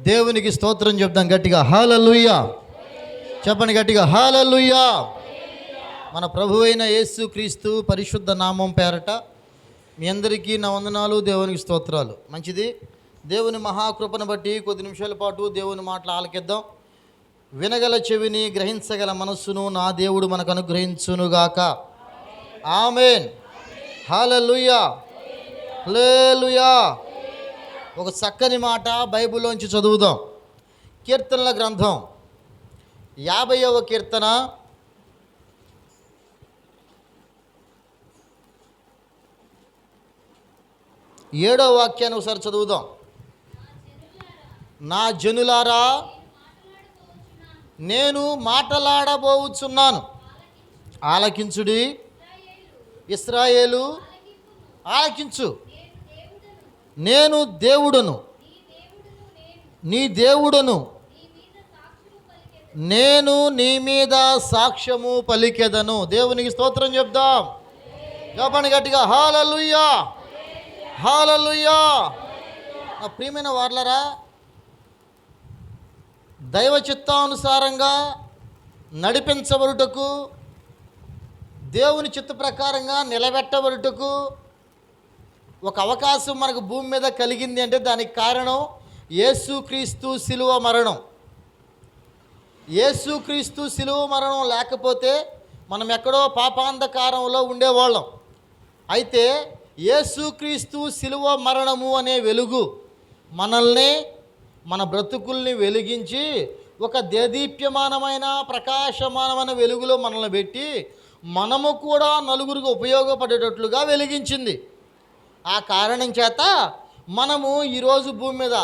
దేవునికి స్తోత్రం చెప్దాం గట్టిగా, హల్లెలూయా. చెప్పండి గట్టిగా, హల్లెలూయా. మన ప్రభువైన యేసుక్రీస్తు పరిశుద్ధ నామం పేరట మీ అందరికీ నా వందనాలు, దేవునికి స్తోత్రాలు. మంచిది. దేవుని మహాకృపను బట్టి కొద్ది నిమిషాల పాటు దేవుని మాటలు ఆలకిద్దాం. వినగల చెవిని, గ్రహించగల మనస్సును నా దేవుడు మనకు అనుగ్రహించునుగాక. ఆమేన్. హల్లెలూయా, హల్లెలూయా. ఒక చక్కని మాట బైబిల్లోంచి చదువుదాం. కీర్తనల గ్రంథం 50వ కీర్తన 7వ వాక్యాన్ని ఒకసారి చదువుదాం. నా జనులారా, నేను మాటలాడబోచున్నాను, ఆలకించుడి. ఇశ్రాయేలు ఆలకించు. నేను దేవుడను, నీ దేవుడను, నేను నీ మీద సాక్ష్యము పలికెదను. దేవునికి స్తోత్రం చెప్దాం. చెప్పండి గట్టిగా, హల్లెలూయా, హల్లెలూయా. నా ప్రియమైన వారలారా, దైవ చిత్తానుసారంగా నడిపించబడుటకు, దేవుని చిత్త ప్రకారంగా నిలబెట్టబడుటకు ఒక అవకాశం మనకు భూమి మీద కలిగింది అంటే దానికి కారణం యేసుక్రీస్తు శిలువ మరణం. యేసుక్రీస్తు శిలువ మరణం లేకపోతే మనం ఎక్కడో పాపాంధకారంలో ఉండేవాళ్ళం. అయితే యేసుక్రీస్తు శిలువ మరణము అనే వెలుగు మనల్ని, మన బ్రతుకుల్ని వెలిగించి ఒక దేదీప్యమానమైన ప్రకాశమానమైన వెలుగులో మనల్ని పెట్టి మనము కూడా నలుగురికి ఉపయోగపడేటట్లుగా వెలిగించింది. ఆ కారణం చేత మనము ఈరోజు భూమి మీద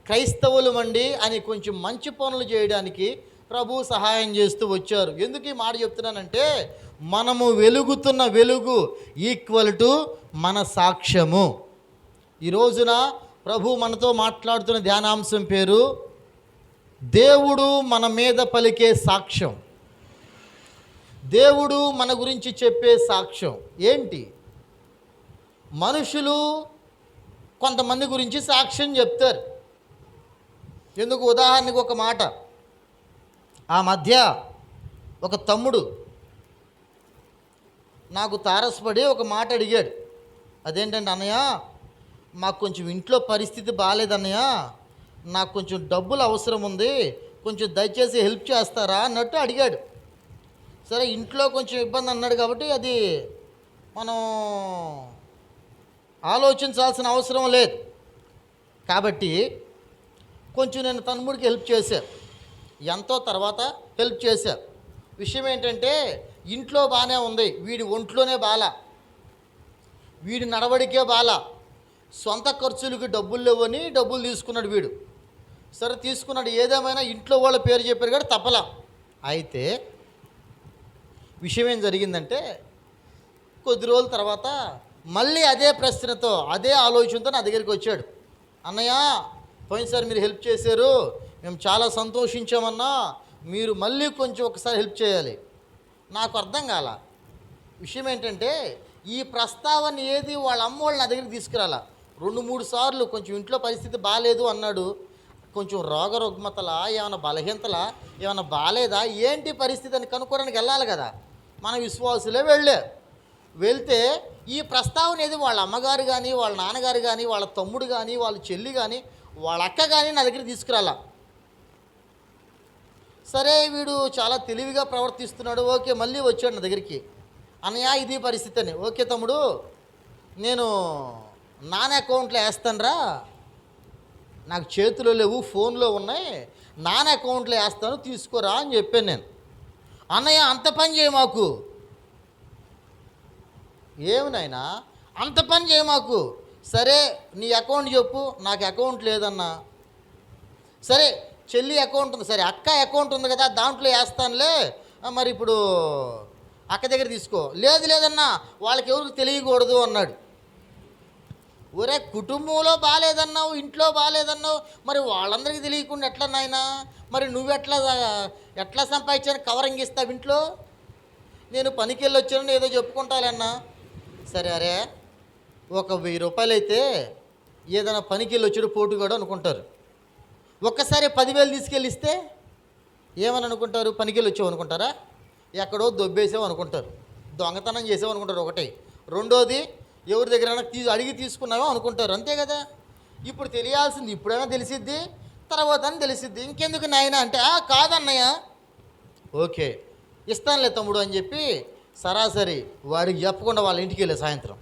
క్రైస్తవులమండి అని కొంచెం మంచి పనులు చేయడానికి ప్రభు సహాయం చేస్తూ వచ్చారు. ఎందుకు ఈ మాట చెప్తున్నానంటే, మనము వెలుగుతున్న వెలుగు ఈక్వల్ టు మన సాక్ష్యము. ఈ రోజున ప్రభు మనతో మాట్లాడుతున్న ధ్యానాంశం పేరు దేవుడు మన మీద పలికే సాక్ష్యం. దేవుడు మన గురించి చెప్పే సాక్ష్యం ఏంటి? మనుషులు కొంతమంది గురించి సాక్ష్యం చెప్తారు. ఎందుకు? ఉదాహరణకు ఒక మాట. ఆ మధ్య ఒక తమ్ముడు నాకు తారసపడి ఒక మాట అడిగాడు. అదేంటంటే, అన్నయ్య, మాకు కొంచెం ఇంట్లో పరిస్థితి బాగాలేదన్నయ్య, నాకు కొంచెం డబ్బులు అవసరం ఉంది, కొంచెం దయచేసి హెల్ప్ చేస్తారా అన్నట్టు అడిగాడు. సరే, ఇంట్లో కొంచెం ఇబ్బంది అన్నాడు కాబట్టి అది మనం ఆలోచించాల్సిన అవసరం లేదు. కాబట్టి కొంచెం నేను తమ్ముడికి హెల్ప్ చేశాను. ఎంతో తర్వాత హెల్ప్ చేశాను. విషయం ఏంటంటే, ఇంట్లో బాగానే ఉంది, వీడి ఒంట్లోనే బాలా, వీడి నడవడికే బాలా, సొంత ఖర్చులకి డబ్బులు లేవని డబ్బులు తీసుకున్నాడు వీడు. సరే తీసుకున్నాడు, ఏదేమైనా ఇంట్లో వాళ్ళ పేరు చెప్పారు కానీ తప్పలా. అయితే విషయం ఏం జరిగిందంటే, కొద్ది రోజుల తర్వాత మళ్ళీ అదే ప్రశ్నతో, అదే ఆలోచనతో నా దగ్గరికి వచ్చాడు. అన్నయ్య, పోయినసారి మీరు హెల్ప్ చేశారు, మేము చాలా సంతోషించామన్నా, మీరు మళ్ళీ కొంచెం ఒకసారి హెల్ప్ చేయాలి. నాకు అర్థం కాల. విషయం ఏంటంటే, ఈ ప్రస్తావన ఏది వాళ్ళ అమ్మోళ్ళు నా దగ్గరికి తీసుకురాలా. 2-3 సార్లు కొంచెం ఇంట్లో పరిస్థితి బాగాలేదు అన్నాడు. కొంచెం రోగరుగ్మతలా, ఏమైనా బలహీనతలా, ఏమైనా బాగాలేదా, ఏంటి పరిస్థితి అని కనుక్కోవడానికి వెళ్ళాలి కదా. మన విశ్వాసులే వెళ్తే ఈ ప్రస్తావన ఏది వాళ్ళ అమ్మగారు కానీ, వాళ్ళ నాన్నగారు కానీ, వాళ్ళ తమ్ముడు కానీ, వాళ్ళ చెల్లి కానీ, వాళ్ళ అక్క కానీ నా దగ్గర తీసుకురాలా. సరే, వీడు చాలా తెలివిగా ప్రవర్తిస్తున్నాడు. ఓకే, మళ్ళీ వచ్చాడు నా దగ్గరికి. అన్నయ్య, ఇది పరిస్థితి అని. ఓకే తమ్ముడు, నేను నాన్న అకౌంట్లో వేస్తానురా, నాకు చేతిలో లేవు, ఫోన్లో ఉన్నాయి, నాన్న అకౌంట్లో వేస్తాను, తీసుకోరా అని చెప్పాను నేను. అన్నయ్య, అంత పని చేయ మాకు. ఏమినైనా అంత పని చేయ మాకు. సరే, నీ అకౌంట్ చెప్పు. నాకు అకౌంట్ లేదన్నా. సరే, చెల్లి అకౌంట్ ఉంది, సరే అక్క అకౌంట్ ఉంది కదా, దాంట్లో వేస్తానులే, మరి ఇప్పుడు అక్క దగ్గర తీసుకో. లేదన్నా, వాళ్ళకి ఎవరికి తెలియకూడదు అన్నాడు. ఒరే, కుటుంబంలో బాగాలేదన్నావు, ఇంట్లో బాగాలేదన్నావు, మరి వాళ్ళందరికీ తెలియకుండా ఎట్లా నాయనా? మరి ఎట్లా సంపాదించాను కవరింగ్ ఇస్తావు ఇంట్లో? నేను పనికి వెళ్ళి వచ్చానని ఏదో చెప్పుకుంటాలన్నా. సరే, అరే, ఒక 1000 రూపాయలు అయితే ఏదైనా పనికి వెళ్ళి వచ్చాడు పోటుగాడు అనుకుంటారు. ఒక్కసారి 10,000 తీసుకెళ్ళిస్తే ఏమని అనుకుంటారు? పనికెళ్ళి వచ్చావు అనుకుంటారా? ఎక్కడో దొబ్బేసావు అనుకుంటారు, దొంగతనం చేసావు అనుకుంటారు ఒకటి. రెండోది ఎవరి దగ్గర అడిగి తీసుకున్నావో అనుకుంటారు, అంతే కదా. ఇప్పుడు తెలియాల్సింది ఇప్పుడైనా తెలిసిద్ది, తర్వాత అని తెలిసిద్ది. ఇంకెందుకు నాయన అంటే కాదన్నయ్య, ఓకే ఇస్తానులే తమ్ముడు అని చెప్పి సరాసరి వాడికి చెప్పకుండా వాళ్ళ ఇంటికి వెళ్ళే సాయంత్రం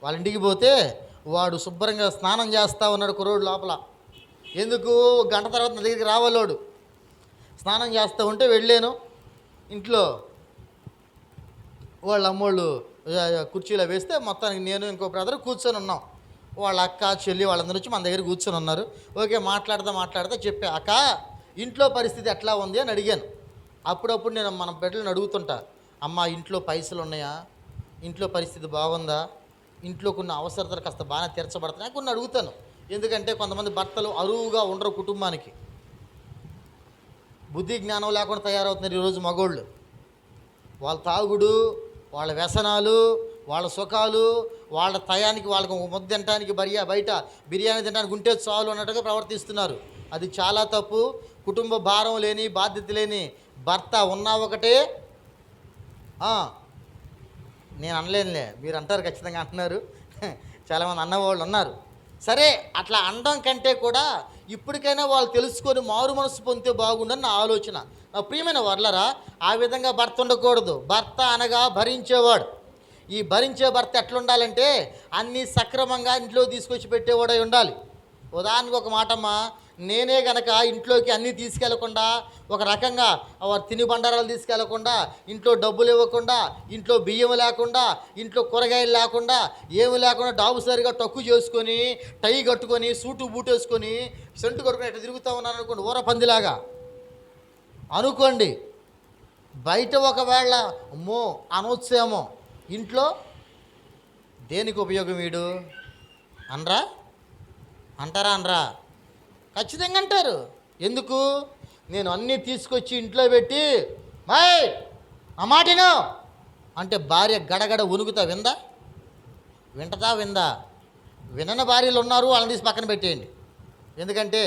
వాళ్ళ ఇంటికి పోతే వాడు శుభ్రంగా స్నానం చేస్తూ ఉన్నాడు కుర్రోడు లోపల. ఎందుకు? గంట తర్వాత నా దగ్గరికి రావాలోడు. స్నానం చేస్తూ ఉంటే వెళ్ళాను, ఇంట్లో వాళ్ళ అమ్మోళ్ళు కుర్చీలో వేస్తే మొత్తానికి నేను ఇంకో బ్రదర్ కూర్చొని ఉన్నాం. వాళ్ళ అక్క చెల్లి వాళ్ళందరూ వచ్చి మన దగ్గర కూర్చొని ఉన్నారు. ఓకే మాట్లాడుతూ చెప్పా, అక్క ఇంట్లో పరిస్థితి ఎట్లా ఉంది అని అడిగాను. అప్పుడప్పుడు నేను మన బిడ్డలను అడుగుతుంటా, అమ్మ ఇంట్లో పైసలు ఉన్నాయా, ఇంట్లో పరిస్థితి బాగుందా, ఇంట్లో కొన్ని అవసరతలు కాస్త బాగా తీర్చబడుతున్నాయి కొన్ని అడుగుతాను. ఎందుకంటే కొంతమంది భర్తలు అరువుగా ఉండరు కుటుంబానికి, బుద్ధి జ్ఞానం లేకుండా తయారవుతున్నారు ఈరోజు మగోళ్ళు. వాళ్ళ తాగుడు, వాళ్ళ వ్యసనాలు, వాళ్ళ సుఖాలు, వాళ్ళ టయానికి వాళ్ళకి ముద్ద తినడానికి బయట బిర్యానీ తినడానికి ఉంటే చాలు అన్నట్టుగా ప్రవర్తిస్తున్నారు. అది చాలా తప్పు. కుటుంబ భారం లేని, బాధ్యత లేని భర్త ఉన్నా ఒకటే. నేను అనలేనులే, మీరు అంటారు, ఖచ్చితంగా అంటున్నారు, చాలామంది అన్నవాళ్ళు ఉన్నారు. సరే, అట్లా అనడం కంటే కూడా ఇప్పటికైనా వాళ్ళు తెలుసుకొని మారు మనసు పొందితే బాగుండని నా ఆలోచన. నా ప్రియమైన వర్లరా, ఆ విధంగా భర్త ఉండకూడదు. భర్త అనగా భరించేవాడు. ఈ భరించే భర్త ఎట్లుండాలంటే అన్నీ సక్రమంగా ఇంట్లో తీసుకొచ్చి పెట్టేవాడై ఉండాలి. ఉదాహరణకు ఒక మాటమ్మా, నేనే గనక ఇంట్లోకి అన్నీ తీసుకెళ్లకుండా, ఒక రకంగా తిని బండారాలు తీసుకెళ్లకుండా, ఇంట్లో డబ్బులు ఇవ్వకుండా, ఇంట్లో బియ్యం లేకుండా, ఇంట్లో కూరగాయలు లేకుండా, ఏమి లేకుండా డాబు సరిగా తక్కువ చేసుకొని, టై కట్టుకొని, సూటు బూట్ వేసుకొని, సెంటు కట్టుకొని ఇట్లా తిరుగుతూ ఉన్నాను అనుకోండి, ఊర పందిలాగా అనుకోండి. బయట ఒకవేళ అమ్మో అనొచ్చేమో, ఇంట్లో దేనికి ఉపయోగం వీడు అంటారా అనరా? ఖచ్చితంగా అంటారు. ఎందుకు? నేను అన్నీ తీసుకొచ్చి ఇంట్లో పెట్టి మాయ్ ఆ మాటిను అంటే భార్య గడగడ వణుకుతా విందా? వినని భార్యలు ఉన్నారు, వాళ్ళని తీసి పక్కన పెట్టేయండి. ఎందుకంటే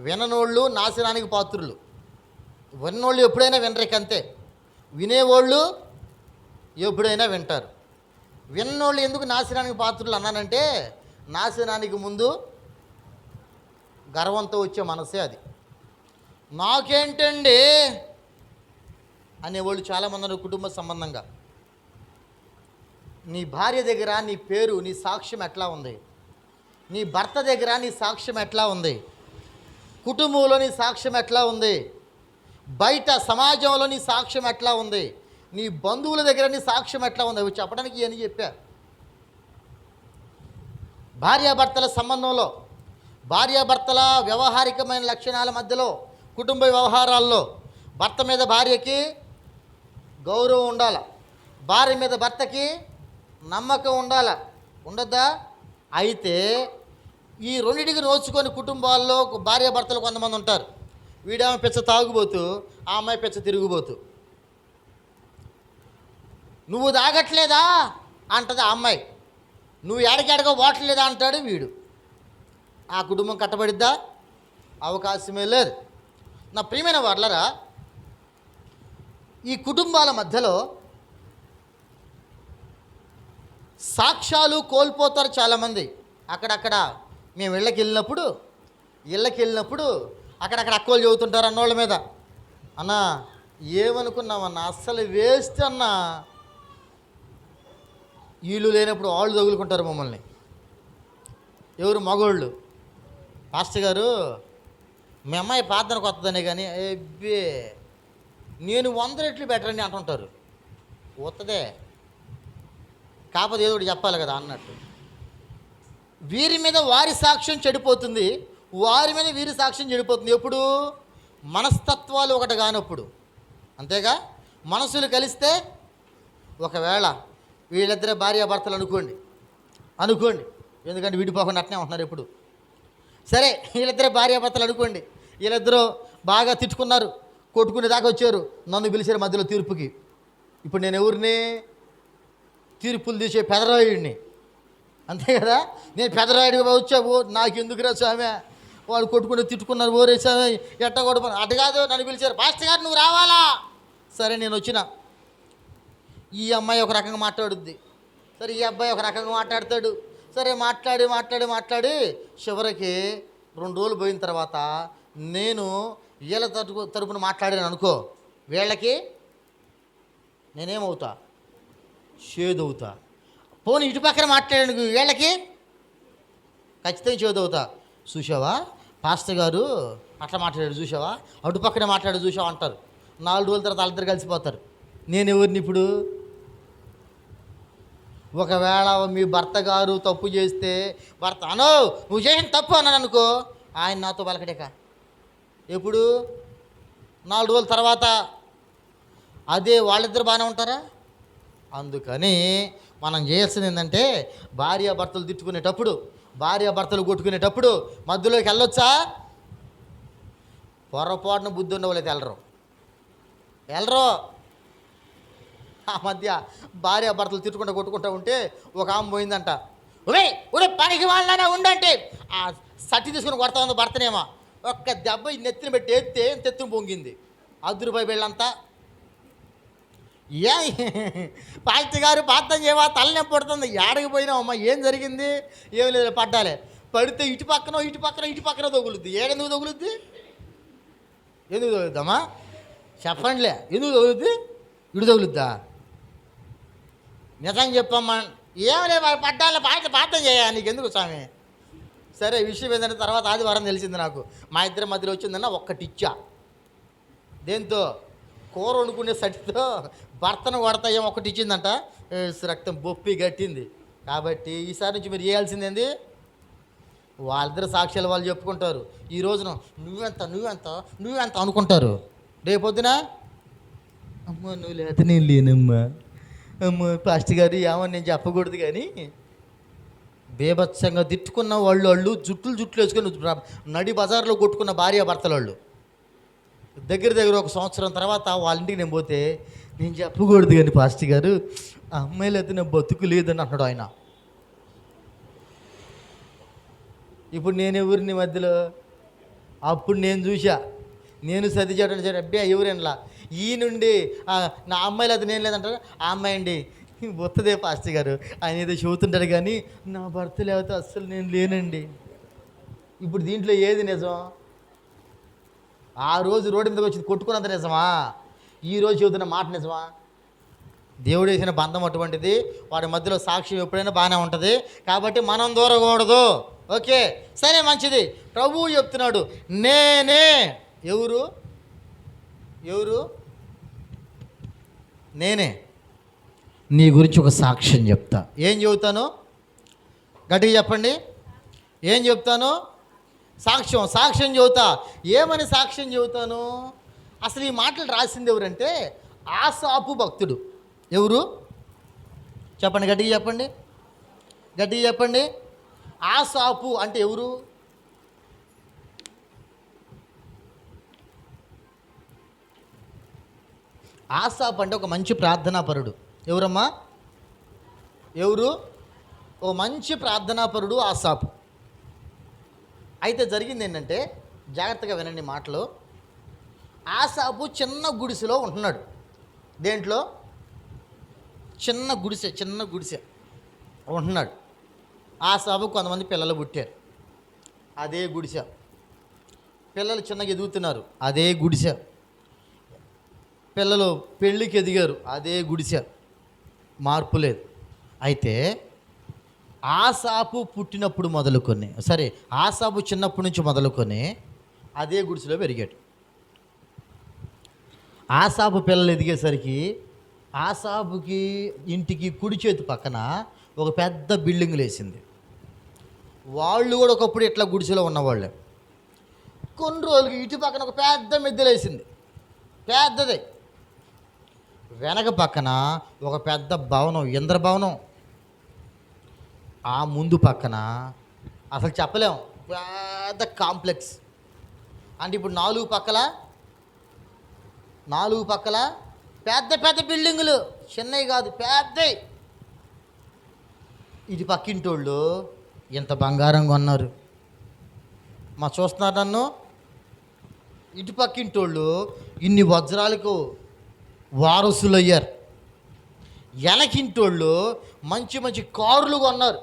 విననోళ్ళు నాశనానికి పాత్రులు. విన్నోళ్ళు ఎప్పుడైనా వినరికంతే, వినేవాళ్ళు ఎప్పుడైనా వింటారు. విన్నోళ్ళు ఎందుకు నాశనానికి పాత్రులు అన్నానంటే, నాశనానికి ముందు గర్వంతో వచ్చే మనసే అది. నాకేంటండి అనేవాళ్ళు చాలామంది ఉన్నారు. కుటుంబ సంబంధంగా నీ భార్య దగ్గర నీ పేరు, నీ సాక్ష్యం ఎట్లా ఉంది? నీ భర్త దగ్గర నీ సాక్ష్యం ఎట్లా ఉంది? కుటుంబంలో నీ సాక్ష్యం ఎట్లా ఉంది? బయట సమాజంలో నీ సాక్ష్యం ఎట్లా ఉంది? నీ బంధువుల దగ్గర నీ సాక్ష్యం ఎట్లా ఉంది? అవి చెప్పడానికి అని చెప్పా. భార్యాభర్తల సంబంధంలో, భార్యాభర్తల వ్యవహారికమైన లక్షణాల మధ్యలో, కుటుంబ వ్యవహారాల్లో భర్త మీద భార్యకి గౌరవం ఉండాలి, భార్య మీద భర్తకి నమ్మకం ఉండాలి. ఉండద్దా? అయితే ఈ రెండింటికి నోచుకొని కుటుంబాల్లో భార్యాభర్తలు కొంతమంది ఉంటారు. వీడేమో పిచ్చ తాగుబోతూ, ఆ అమ్మాయి పిచ్చ తిరుగుబోతూ. నువ్వు తాగట్లేదా అంటది ఆ అమ్మాయి, నువ్వు ఎడకెడగా ఓట్లేదా అంటాడు వీడు. ఆ కుటుంబం కట్టబడిద్దా? అవకాశమే లేదు. నా ప్రియమైన వర్లరా, ఈ కుటుంబాల మధ్యలో సాక్ష్యాలు కోల్పోతారు చాలామంది. అక్కడక్కడ మేము ఇళ్ళకి వెళ్ళినప్పుడు అక్కడక్కడ అక్కలు చెబుతుంటారు అన్నోళ్ళ మీద, అన్నా ఏమనుకున్నామన్నా, అస్సలు వేస్ట్ అన్నా, వీళ్ళు లేనప్పుడు వాళ్ళు తగులుకుంటారు మమ్మల్ని. ఎవరు? మగోళ్ళు. పాస్టర్ గారు మీ అమ్మాయి ప్రార్థనకు వస్తుందనే కానీ ఎబ్బే నేను 100 రెట్లు బెటర్ అని అంటుంటారు. వస్తుందే, కాకపోతే ఏదో ఒకటి చెప్పాలి కదా అన్నట్టు. వీరి మీద వారి సాక్ష్యం చెడిపోతుంది, వారి మీద వీరి సాక్ష్యం చెడిపోతుంది. ఎప్పుడు? మనస్తత్వాలు ఒకటి కానప్పుడు. అంతేగా, మనసులు కలిస్తే, ఒకవేళ వీళ్ళిద్దరే భార్యాభర్తలు అనుకోండి, ఎందుకంటే విడిపోకుండా అట్నే ఉంటున్నారు ఎప్పుడు. సరే, వీళ్ళిద్దరే భార్యాభర్తలు అనుకోండి, వీళ్ళిద్దరూ బాగా తిట్టుకున్నారు, కొట్టుకునే దాకా వచ్చారు, నన్ను పిలిచారు మధ్యలో తీర్పుకి. ఇప్పుడు నేను ఎవరిని? తీర్పులు తీసే పెదరాయుడిని, అంతే కదా. నేను పెదరాయుడిగా వచ్చావు, నాకు ఎందుకురా స్వామి, వాడు కొట్టుకుని తిట్టుకున్నారు, ఓరేసా ఎట్ట కొట్టుకుని. అటు కాదు, నన్ను పిలిచారు, పాస్టర్ గారు నువ్వు రావాలా. సరే నేను వచ్చిన. ఈ అమ్మాయి ఒక రకంగా మాట్లాడుద్ది, సరే ఈ అబ్బాయి ఒక రకంగా మాట్లాడతాడు. సరే మాట్లాడి మాట్లాడి మాట్లాడి చివరికి 2 రోజులు పోయిన తర్వాత నేను వీళ్ళ తరపున మాట్లాడాను అనుకో, వీళ్ళకి నేనేమవుతా, చేదవుతా. పోనీ ఇటు పక్కన మాట్లాడాను వీళ్ళకి ఖచ్చితంగా చేదవుతా. చూసావా పాస్టర్ గారు అట్లా మాట్లాడాడు, చూసావా అటు పక్కనే మాట్లాడాడు చూసావా అంటారు. 4 రోజుల తర్వాత వాళ్ళిద్దరు కలిసిపోతారు. నేను ఎవరిని ఇప్పుడు? ఒకవేళ మీ భర్త గారు తప్పు చేస్తే, భర్త అనో నువ్వు చేసిన తప్పు అన్నాను అనుకో, ఆయన నాతో పలకడేక. ఎప్పుడు? 4 రోజుల తర్వాత. అదే వాళ్ళిద్దరు బాగానే ఉంటారా? అందుకని మనం చేయాల్సింది ఏంటంటే, భార్యాభర్తలు తిట్టుకునేటప్పుడు, భార్యాభర్తలు కొట్టుకునేటప్పుడు మధ్యలోకి వెళ్ళొచ్చా? పొరపాటున బుద్ధి ఉండవలేదు వెళ్ళరు. ఆ మధ్య భార్యాభర్తలు తిట్టుకుంటూ కొట్టుకుంటూ ఉంటే ఒక ఆమె పోయిందంట. ఉడే పనికి వాళ్ళనే ఉండంటే ఆ సట్టి తీసుకుని కొడతా ఉంది భర్తనేమో. ఒక్క దెబ్బ నెత్తిన పెట్టి ఎత్తే తెత్తుని పొంగింది. ₹10 బిళ్ళంతా. ఏ పాస్టర్ గారు ప్రార్థన చేయవా, తలనొప్పి పడుతుంది. ఏడకి పోయినావమ్మా, ఏం జరిగింది? ఏం లేదు, పడ్డాలే. పడితే ఇటు పక్కన తగులుద్ది. ఏడెందుకు తగులుద్ది? ఎందుకు తగులుద్దామా చెప్పండిలే, ఎందుకు తగులుద్ది? ఇటు తగులుద్దా? నిజం చెప్పమ్మా. ఏం లేదు, పడ్డాలే, ప్రార్థన చేయ, నీకు ఎందుకు స్వామి? సరే విషయం ఏంటంటే తర్వాత ఆదివారం తెలిసింది నాకు. మా ఇద్దరి మధ్యలో వచ్చిందన్న ఒక్కటిచ్చా. దేంతో? కూర వండుకునే సటితో భర్తను కొడతా ఏమో ఒకటి ఇచ్చిందంట. రక్తం బొప్పి గట్టింది. కాబట్టి ఈసారి నుంచి మీరు చేయాల్సిందేంది, వాళ్ళిద్దరు సాక్ష్యాలు వాళ్ళు చెప్పుకుంటారు. ఈ రోజున నువ్వెంత అనుకుంటారు. రేపొద్దున అమ్మ నువ్వు లేకపోతే నేను లేనమ్మా, అమ్మ పాస్టర్ గారు ఏమని నేను చెప్పకూడదు. కానీ బేభత్సంగా తిట్టుకున్న వాళ్ళు జుట్లు వేసుకొని నడి బజార్లో కొట్టుకున్న భార్యాభర్తల వాళ్ళు దగ్గర 1 సంవత్సరం తర్వాత వాళ్ళ ఇంటికి నేను పోతే, నేను చెప్పకూడదు కానీ పాస్టర్ గారు అమ్మాయిలు అయితే నా బతుకు లేదని అన్నాడు ఆయన. ఇప్పుడు నేను ఎవరిని మధ్యలో? అప్పుడు నేను చూసా, నేను సర్ది చేయడం సరే అబ్బే ఎవరేనలా ఈ నుండి నా అమ్మాయిలు అది నేను లేదంటారు. ఆ అమ్మాయి అండి వస్తుందే పాస్టర్ గారు, ఆయన ఏదో చెబుతుంటాడు కానీ నా భర్త లేకపోతే అస్సలు నేను లేనండి. ఇప్పుడు దీంట్లో ఏది నిజం? ఆ రోజు రోడ్డు మీదకి వచ్చి కొట్టుకున్నంత నిజమా? ఈరోజు చెబుతున్న మాట నిజమా? దేవుడు వేసిన బంధం అటువంటిది. వాడి మధ్యలో సాక్ష్యం ఎప్పుడైనా బాగానే ఉంటుంది. కాబట్టి మనం దూరకూడదు. ఓకే సరే మంచిది. ప్రభువు చెప్తున్నాడు నేనే. ఎవరు? నేనే నీ గురించి ఒక సాక్ష్యం చెప్తా. ఏం చెబుతాను? గట్టిగా చెప్పండి. ఏం చెప్తాను? సాక్ష్యం చెబుతా. ఏమని సాక్ష్యం చెబుతాను? అసలు ఈ మాటలు రాసింది ఎవరంటే ఆసాపు భక్తుడు. ఎవరు చెప్పండి, గట్టిగా చెప్పండి. ఆసాపు అంటే ఎవరు? ఆసాపు అంటే ఒక మంచి ప్రార్థనాపరుడు. ఎవరమ్మా? ఓ మంచి ప్రార్థనాపరుడు ఆసాపు. అయితే జరిగింది ఏంటంటే, జాగ్రత్తగా వినండి మాటలు. ఆసాపు చిన్న గుడిసెలో ఉంటున్నాడు. దేంట్లో? చిన్న గుడిసె ఉంటున్నాడు. ఆసాపు కొంతమంది పిల్లలు పుట్టారు. అదే గుడిసె. పిల్లలు చిన్నగా ఎదుగుతున్నారు. అదే గుడిసె. పిల్లలు పెళ్ళికి ఎదిగారు. అదే గుడిసె. మార్పు లేదు. అయితే ఆసాపు పుట్టినప్పుడు మొదలుకొని, ఆసాపు చిన్నప్పటి నుంచి మొదలుకొని అదే గుడిసెలో పెరిగాడు. ఆసాపు పిల్లలు ఎదిగేసరికి ఆసాపుకి ఇంటికి కుడి చేతి పక్కన ఒక పెద్ద బిల్డింగ్ లేసింది. వాళ్ళు కూడా ఒకప్పుడు ఇట్లా గుడిసెలో ఉన్నవాళ్ళే. కొన్ని రోజులకి ఇటు పక్కన ఒక పెద్ద మిద్దెలేసింది. పెద్దది. వెనక పక్కన ఒక పెద్ద భవనం, ఇంద్రభవనం. ఆ ముందు పక్కన అసలు చెప్పలేము పెద్ద కాంప్లెక్స్. అంటే ఇప్పుడు నాలుగు పక్కల పెద్ద బిల్డింగులు, చిన్నవి కాదు పెద్దవి. ఇది పక్కింటోళ్ళు ఇంత బంగారం కొన్నారు, మా చూస్తున్నారు నన్ను. ఇటు పక్కింటోళ్ళు ఇన్ని వజ్రాలకు వారసులు అయ్యారు. వెనకింటోళ్ళు మంచి మంచి కారులు కొన్నారు.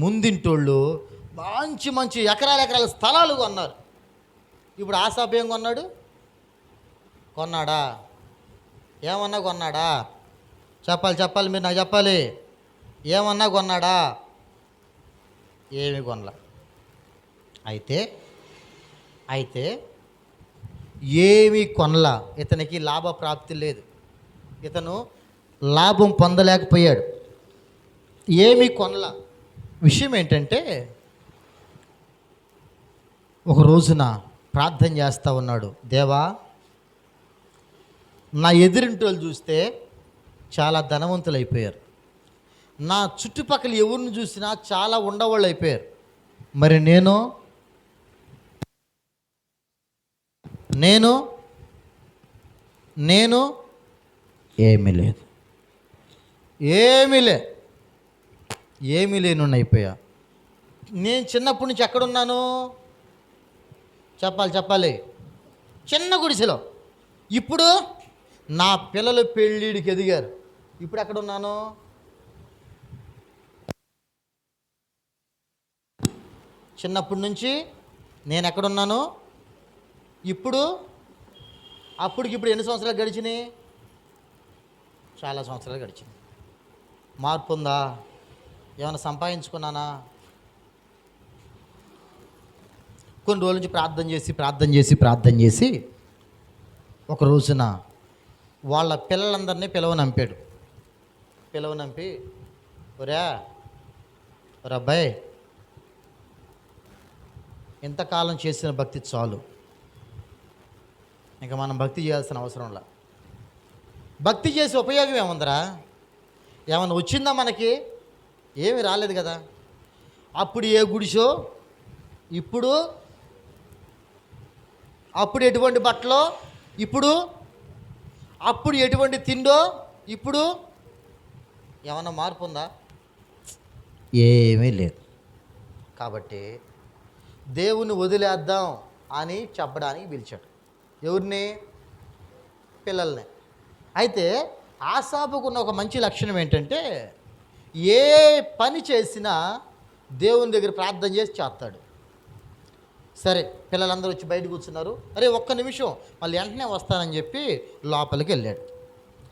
ముందింటోళ్ళు మంచి మంచి ఎకరాల స్థలాలు కొన్నారు. ఇప్పుడు ఆసాపు ఏం కొన్నాడు? కొన్నాడా? ఏమన్నా కొన్నాడా? చెప్పాలి మీరు నాకు చెప్పాలి. ఏమన్నా కొన్నాడా? ఏమి కొనలా. అయితే ఏమీ కొనలా. ఇతనికి లాభప్రాప్తి లేదు. ఇతను లాభం పొందలేకపోయాడు. ఏమీ కొనలా. విషయం ఏంటంటే, ఒక రోజున ప్రార్థన చేస్తూ ఉన్నాడు. దేవా, నా ఎదురింటోళ్ళు చూస్తే చాలా ధనవంతులు అయిపోయారు. నా చుట్టుపక్కల ఎవరిని చూసినా చాలా ఉండవాళ్ళు అయిపోయారు. మరి నేను ఏమీ లేదు, ఏమీ లేను అయిపోయా. నేను చిన్నప్పటి నుంచి ఎక్కడున్నాను? చెప్పాలి. చిన్న గుడిసెలో. ఇప్పుడు నా పిల్లలు పెళ్ళిడికి ఎదిగారు. ఇప్పుడు ఎక్కడున్నాను? చిన్నప్పటి నుంచి నేను ఎక్కడున్నాను? అప్పటికిప్పుడు ఎన్ని సంవత్సరాలు గడిచినాయి? చాలా సంవత్సరాలు గడిచినాయి. మార్పు ఉందా? ఏమైనా సంపాదించుకున్నానా? కొన్ని రోజుల నుంచి ప్రార్థన చేసి ఒక రోజున వాళ్ళ పిల్లలందరినీ పిలవనంపి ఒరే అబ్బాయి, ఇంతకాలం చేసిన భక్తి చాలు, ఇంకా మనం భక్తి చేయాల్సిన అవసరంలా. భక్తి చేసి ఉపయోగం ఏముందరా? ఏమన్నా వచ్చిందా మనకి? ఏమీ రాలేదు కదా. అప్పుడు ఏ గుడిసో, అప్పుడు ఎటువంటి బట్టలో, అప్పుడు ఎటువంటి తిండో, ఇప్పుడు ఏమన్నా మార్పు ఉందా? ఏమీ లేదు. కాబట్టి దేవుని వదిలేద్దాం అని చెప్పడానికి పిలిచాడు. ఎవరిని? పిల్లల్ని. అయితే ఆసాపుకున్న ఒక మంచి లక్షణం ఏంటంటే, ఏ పని చేసినా దేవుని దగ్గర ప్రార్థన చేసి చేస్తాడు. సరే, పిల్లలందరూ వచ్చి బయట కూర్చున్నారు. అరే ఒక్క నిమిషం, మళ్ళీ వెంటనే వస్తానని చెప్పి లోపలికి వెళ్ళాడు.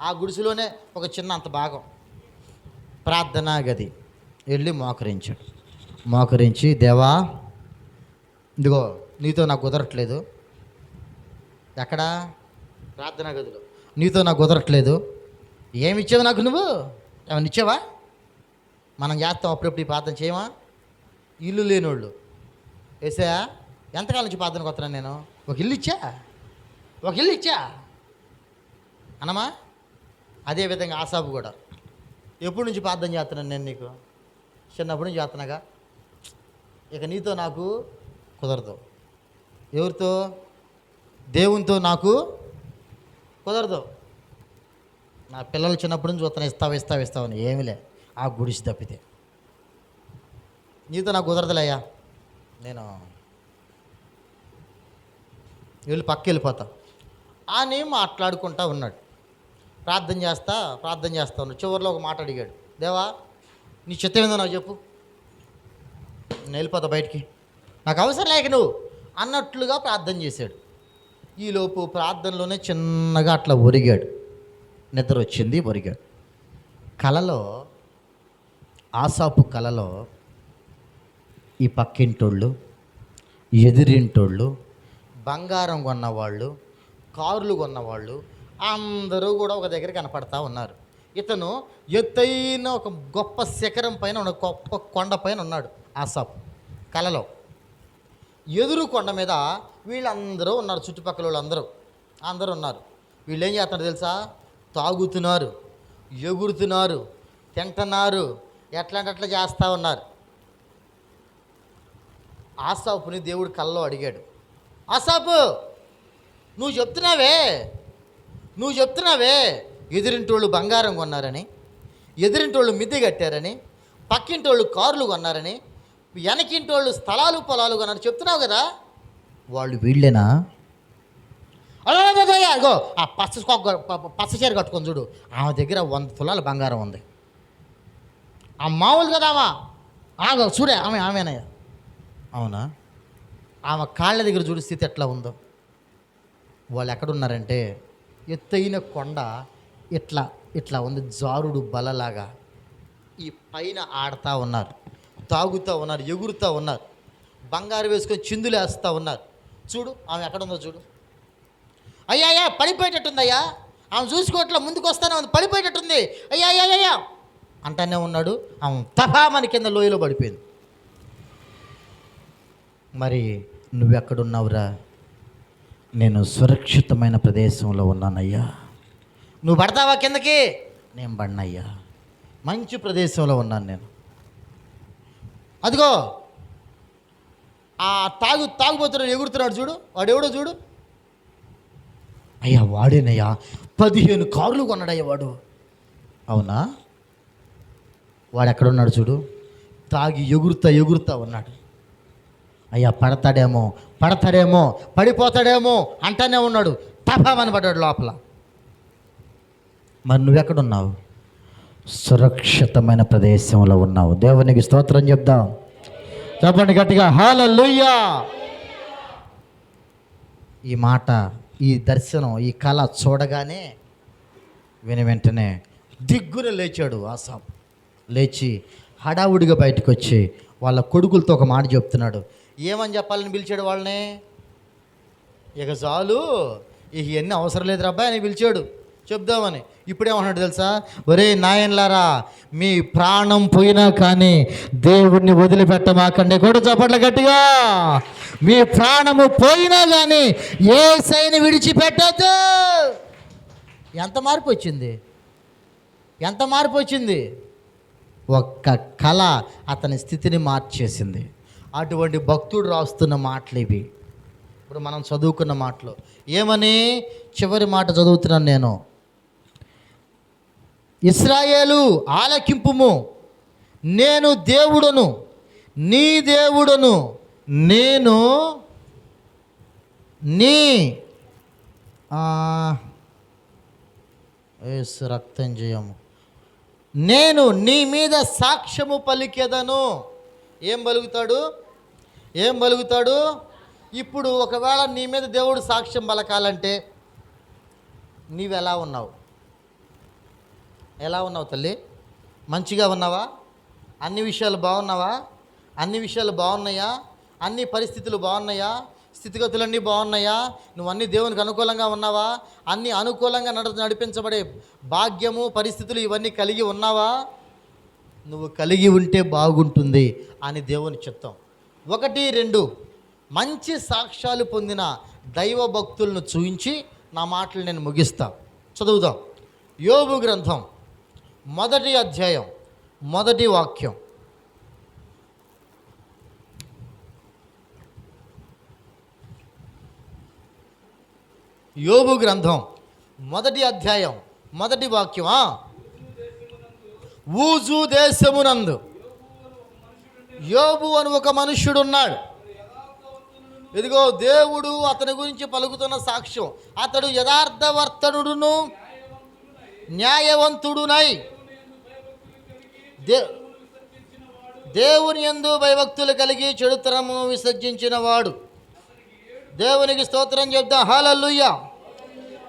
ఆ గుడిసెలోనే ఒక చిన్న అంత భాగం ప్రార్థనా గది. వెళ్ళి మోకరించి దేవా, ఇదిగో నీతో నాకు కుదరట్లేదు. ఎక్కడా? ప్రార్థనా గదిలో. నీతో నాకు కుదరట్లేదు. ఏమి ఇచ్చావు నాకు? నువ్వు ఏమన్నా ఇచ్చావా? మనం చేస్తాం అప్పుడప్పుడు ఈ ప్రార్థన చేయమా? ఇల్లు లేనోళ్ళు వేసాయా? ఎంతకాలం నుంచి ప్రార్థనకు వస్తున్నాను నేను? ఒక ఇల్లు ఇచ్చా అనమా? అదేవిధంగా ఆసాపు కూడా. ఎప్పటి నుంచి ప్రార్థన చేస్తున్నాను నేను నీకు? చిన్నప్పటి నుంచి చేస్తున్నాగా. ఇక నీతో నాకు కుదరదు. ఎవరితో? దేవునితో నాకు కుదరదు. నా పిల్లలు చిన్నప్పటి నుంచి చూస్తున్నా, ఇస్తావని ఏమిలే, ఆ గుడిసి తప్పితే. నీతో నాకు కుదరదులేయ్యా, నేను వెళ్ళిపోతా అని మాట్లాడుకుంటా ఉన్నాడు. ప్రార్థన చేస్తా ఉన్నాడు. చివరిలో ఒక మాట అడిగాడు. దేవా, నీ చిత్తం ఏందో నాకు చెప్పు, నేను వెళ్ళిపోతా బయటికి, నాకు అవసరం లేక నువ్వు అన్నట్లుగా ప్రార్థన చేశాడు. ఈలోపు ప్రార్థనలోనే చిన్నగా అట్లా ఒరిగాడు. నిద్ర వచ్చింది, ఒరిగాడు. ఆసాపు కలలో ఈ పక్కింటోళ్ళు, ఎదిరింటోళ్ళు, బంగారం కొన్నవాళ్ళు, కారులు కొన్నవాళ్ళు అందరూ కూడా ఒక దగ్గర కనపడతా ఉన్నారు. ఇతను ఎత్తైన ఒక గొప్ప శిఖరం పైన, ఒక గొప్ప కొండ పైన ఉన్నాడు. ఆసాపు కలలో ఎదురు కొండ మీద వీళ్ళందరూ ఉన్నారు. చుట్టుపక్కల వాళ్ళందరూ అందరూ ఉన్నారు. వీళ్ళు ఏం చేస్తున్నారు తెలుసా? తాగుతున్నారు, ఎగురుతున్నారు, తింటున్నారు, ఎట్లాంటి చేస్తూ ఉన్నారు. ఆసాపుని దేవుడు కల్లో అడిగాడు. ఆసాపు, నువ్వు చెప్తున్నావే ఎదిరింటోళ్ళు బంగారం కొన్నారని, ఎదిరింటోళ్ళు మిద్దె కట్టారని, పక్కింటోళ్ళు కారులు కొన్నారని, వెనకింటి వాళ్ళు స్థలాలు పొలాలు కొన్నారు చెప్తున్నావు కదా, వాళ్ళు వీళ్ళేనా? అగో ఆ పచ్చ చీర కట్టుకొని చూడు, ఆమె దగ్గర 100 తులాల బంగారం ఉంది. ఆ మామూలు కదా ఆమె చూడే ఆమెనయ్యా. అవునా? ఆమె కాళ్ళ దగ్గర చూడు స్థితి ఎట్లా ఉందో. వాళ్ళు ఎక్కడున్నారంటే ఎత్తైన కొండ ఇట్లా ఇట్లా ఉంది, జారుడు బలలాగా. ఈ పైన ఆడుతూ ఉన్నారు, తాగుతూ ఉన్నారు, ఎగురుతూ ఉన్నారు, బంగారు వేసుకొని చిందులు వేస్తూ ఉన్నారు. చూడు ఆమె ఎక్కడుందో చూడు. అయ్యా పడిపోయేటట్టుందయ్యా, ఆమె చూసుకోవట్లా, ముందుకు వస్తానే ఉంది, పడిపోయేటట్టుంది అయ్యా అంటానే ఉన్నాడు. ఆమె తపామని కింద లోయలో పడిపోయింది. మరి నువ్వెక్కడున్నావురా? నేను సురక్షితమైన ప్రదేశంలో ఉన్నానయ్యా. నువ్వు పడతావా కిందకి? నేను పడినయ్యా, మంచి ప్రదేశంలో ఉన్నాను నేను. అదిగో ఆ తాగుబోతున్నాడు, ఎగురుతున్నాడు చూడు, వాడెవడో చూడు. అయ్యా వాడేనయ్యా, 15 కార్లు కొన్నాడయ్యా వాడు. అవునా? వాడు ఎక్కడున్నాడు చూడు, తాగి ఎగురుతా ఉన్నాడు. అయ్యా పడతాడేమో పడిపోతాడేమో అంటానే ఉన్నాడు. తపామని పడ్డాడు లోపల. మరి నువ్వెక్కడున్నావు? సురక్షితమైన ప్రదేశంలో ఉన్నావు. దేవునికి స్తోత్రం చెప్దాం. చెప్పండి గట్టిగా హల్లెలూయా. ఈ మాట, ఈ దర్శనం, ఈ కళ చూడగానే వెంటనే దిగ్గున లేచాడు ఆసాపు. లేచి హడావుడిగా బయటకు వచ్చి వాళ్ళ కొడుకులతో ఒక మాట చెప్తున్నాడు. ఏమని చెప్పాలని పిలిచాడు వాళ్ళని? ఇక చాలు, ఇవన్నీ అవసరం లేదు రబ్బాయి అని పిలిచాడు చెప్దామని. ఇప్పుడేమన్నాడు తెలుసా? ఒరే నాయన్లారా, మీ ప్రాణం పోయినా కానీ దేవుణ్ణి వదిలిపెట్టమాకండి. కూడా చప్పట్ల గట్టిగా. మీ ప్రాణము పోయినా కానీ యేసయ్యని విడిచిపెట్టద్దు. ఎంత మార్పు వచ్చింది! ఒక్క కళ అతని స్థితిని మార్చేసింది. అటువంటి భక్తుడు రాస్తున్న మాటలు ఇవి. ఇప్పుడు మనం చదువుకున్న మాటలు ఏమని? చివరి మాట చదువుతున్నాను నేను. ఇశ్రాయేలు ఆలకింపుము, నేను దేవుడను, నీ దేవుడను, నేను నీ రక్తం జయము, నేను నీ మీద సాక్ష్యము పలికెదను. ఏం పలుకుతాడు? ఇప్పుడు ఒకవేళ నీ మీద దేవుడు సాక్ష్యం పలకాలంటే నీవెలా ఉన్నావు? ఎలా ఉన్నావు తల్లి? మంచిగా ఉన్నావా? అన్ని విషయాలు బాగున్నావా? అన్ని విషయాలు బాగున్నాయా? అన్ని పరిస్థితులు బాగున్నాయా? స్థితిగతులన్నీ బాగున్నాయా? నువ్వు అన్ని దేవునికి అనుకూలంగా ఉన్నావా? అన్ని అనుకూలంగా నడిపించబడే భాగ్యము, పరిస్థితులు ఇవన్నీ కలిగి ఉన్నావా? నువ్వు కలిగి ఉంటే బాగుంటుంది అని దేవుని చిత్తం. 1, 2 మంచి సాక్ష్యాలు పొందిన దైవ భక్తులను చూయించి నా మాటలు నేను ముగిస్తా. చదువుదాం. యోబు గ్రంథం 1వ అధ్యాయం 1వ వాక్యం. యోబు గ్రంథం 1వ అధ్యాయం 1వ వాక్యం. ఊజు దేశమునందు యోబు అని ఒక మనుష్యుడున్నాడు. ఇదిగో దేవుడు అతని గురించి పలుకుతున్న సాక్ష్యం. అతడు యథార్థవర్తనుడును న్యాయవంతుడునై దేవుని యందు భయభక్తులు కలిగి చెడుతనమును విసర్జించిన వాడు. దేవునికి స్తోత్రం చెప్దాం. హల్లెలూయా.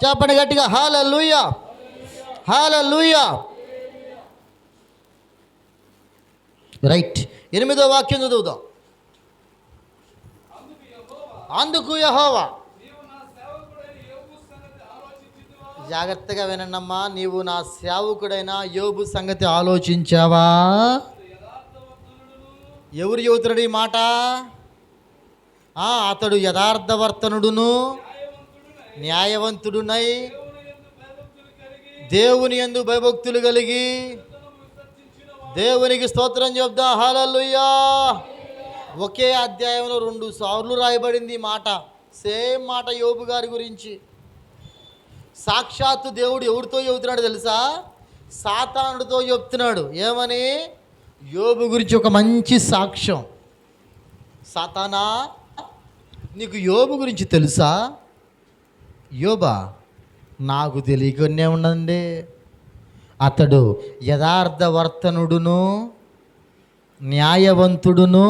చెప్పండి గట్టిగా హల్లెలూయా, హల్లెలూయా. రైట్. 8వ వాక్యం చదువుదాం. అందుకు యెహోవా, జాగ్రత్తగా వినండమ్మా, నీవు నా సేవకుడైన యోబు సంగతి ఆలోచించావా? ఎవరు చెబుతున్నాడు ఈ మాట? అతడు యథార్థవర్తనుడును న్యాయవంతుడునై దేవుని యందు భయభక్తులు కలిగి. దేవునికి స్తోత్రం చెప్దా. హల్లెలూయా. ఒకే అధ్యాయంలో 2 సార్లు రాయబడింది మాట. సేమ్ మాట యోబు గారి గురించి. సాక్షాత్తు దేవుడు ఎవరితో చెబుతున్నాడు తెలుసా? సాతానుడితో చెప్తున్నాడు. ఏమని? యోబు గురించి ఒక మంచి సాక్ష్యం. సాతానా, నీకు యోబు గురించి తెలుసా? యోబా, నాకు తెలియకనే ఉండండి. అతడు యథార్థవర్తనుడును న్యాయవంతుడును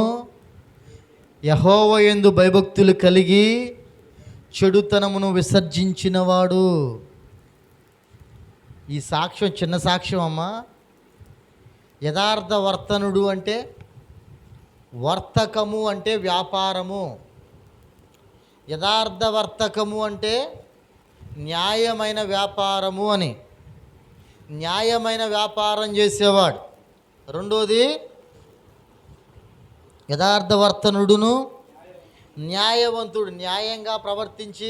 యెహోవా యందు భయభక్తులు కలిగి చెడుతనమును విసర్జించినవాడు. ఈ సాక్ష్యం చిన్న సాక్ష్యం అమ్మా. యథార్థవర్తనుడు అంటే, వర్తకము అంటే వ్యాపారము, యథార్థవర్తకము అంటే న్యాయమైన వ్యాపారము అని. న్యాయమైన వ్యాపారం చేసేవాడు. రెండోది యథార్థవర్తనుడును న్యాయవంతుడు, న్యాయంగా ప్రవర్తించి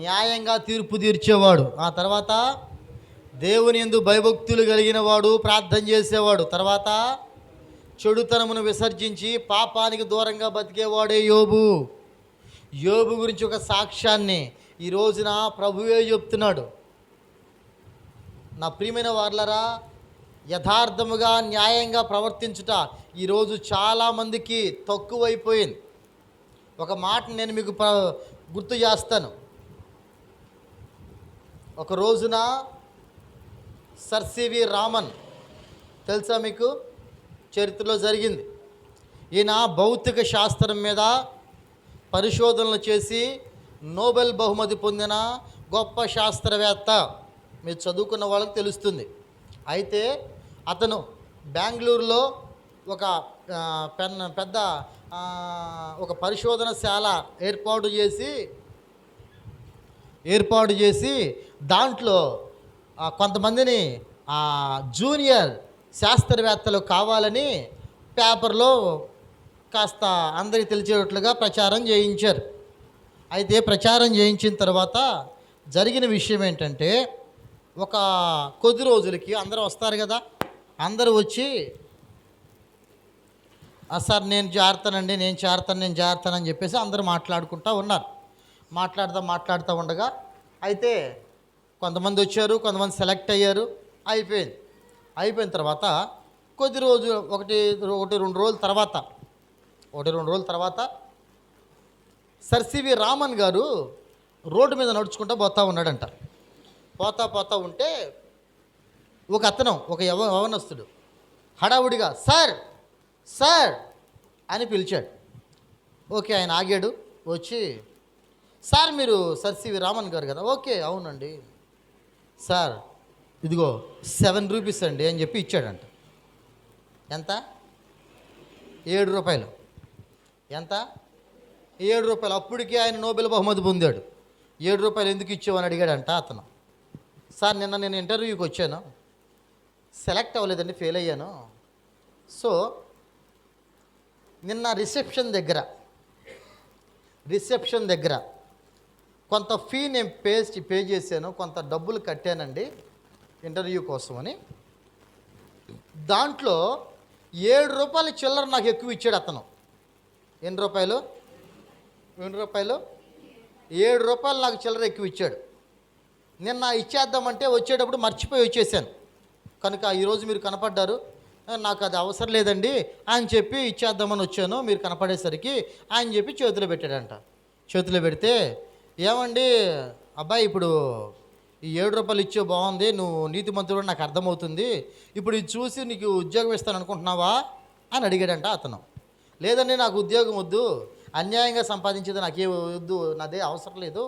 న్యాయంగా తీర్పు తీర్చేవాడు. ఆ తర్వాత దేవుని యందు భయభక్తులు కలిగిన వాడు, ప్రార్థన చేసేవాడు. తర్వాత చెడుతనమును విసర్జించి పాపానికి దూరంగా బతికేవాడే యోబు. యోబు గురించి ఒక సాక్ష్యాన్ని ఈ రోజున ప్రభువే చెప్తున్నాడు. నా ప్రియమైన వార్లరా, యథార్థముగా న్యాయంగా ప్రవర్తించుట ఈరోజు చాలామందికి తక్కువైపోయింది. ఒక మాట నేను మీకు గుర్తు చేస్తాను. ఒక రోజున సర్ సివి రామన్, తెలుసా మీకు? చరిత్రలో జరిగింది. ఈయన భౌతిక శాస్త్రం మీద పరిశోధనలు చేసి నోబెల్ బహుమతి పొందిన గొప్ప శాస్త్రవేత్త. మీరు చదువుకున్న వాళ్ళకి తెలుస్తుంది. అయితే అతను బెంగళూరులో ఒక పెద్ద ఒక పరిశోధనశాల ఏర్పాటు చేసి దాంట్లో కొంతమందిని జూనియర్ శాస్త్రవేత్తలు కావాలని పేపర్లో కాస్త అందరికి తెలిసేటట్లుగా ప్రచారం చేయించారు. అయితే ప్రచారం చేయించిన తర్వాత జరిగిన విషయం ఏంటంటే, ఒక కొద్ది రోజులకి అందరూ వస్తారు కదా, అందరూ వచ్చి సార్ నేను చేరతానని చెప్పేసి అందరూ మాట్లాడుకుంటూ ఉన్నారు. మాట్లాడుతూ ఉండగా అయితే కొంతమంది వచ్చారు, కొంతమంది సెలెక్ట్ అయ్యారు. అయిపోయిన తర్వాత కొద్ది రోజు ఒకటి రెండు రోజుల తర్వాత సర్ సివి రామన్ గారు రోడ్డు మీద నడుచుకుంటూ పోతూ ఉన్నాడంట. పోతా ఉంటే ఒక యవనస్తుడు హడావుడిగా సార్ అని పిలిచాడు. ఓకే, ఆయన ఆగాడు. వచ్చి, సార్ మీరు సర్ సివి రామన్ గారు కదా? ఓకే, అవునండి సార్, ఇదిగో 7 రూపీస్ అండి అని చెప్పి ఇచ్చాడంట. ఎంత? 7 రూపాయలు. ఎంత? 7 రూపాయలు. అప్పటికే ఆయన నోబెల్ బహుమతి పొందాడు. 7 రూపాయలు ఎందుకు ఇచ్చావని అడిగాడంట అతను. సార్ నేను ఇంటర్వ్యూకి వచ్చాను, సెలెక్ట్ అవ్వలేదండి, ఫెయిల్ అయ్యాను. సో నిన్న రిసెప్షన్ దగ్గర కొంత ఫీ నేను పే చేశాను, కొంత డబ్బులు కట్టానండి ఇంటర్వ్యూ కోసమని. దాంట్లో 7 రూపాయల చిల్లర నాకు ఎక్కువ ఇచ్చాడు అతను. ఎన్ని రూపాయలు? 7 రూపాయలు నాకు చిల్లర ఎక్కువ ఇచ్చాడు. నిన్న ఇచ్చేద్దామంటే వచ్చేటప్పుడు మర్చిపోయి వచ్చేసాను. కనుక ఈరోజు మీరు కనపడ్డారు, నాకు అది అవసరం లేదండి అని చెప్పి ఇచ్చేద్దామని వచ్చాను. మీరు కనపడేసరికి ఆయన చెప్పి చేతిలో పెట్టాడంట. చేతిలో పెడితే, ఏమండి అబ్బాయి, ఇప్పుడు ఈ 7 రూపాయలు ఇచ్చే బాగుంది, నువ్వు నీతిమంతుడు నాకు అర్థమవుతుంది, ఇప్పుడు ఇది చూసి నీకు ఉద్యోగం ఇస్తాను అనుకుంటున్నావా అని అడిగాడంట అతను. లేదండి, నాకు ఉద్యోగం వద్దు, అన్యాయంగా సంపాదించేది నాకే వద్దు, నాదే అవసరం లేదు,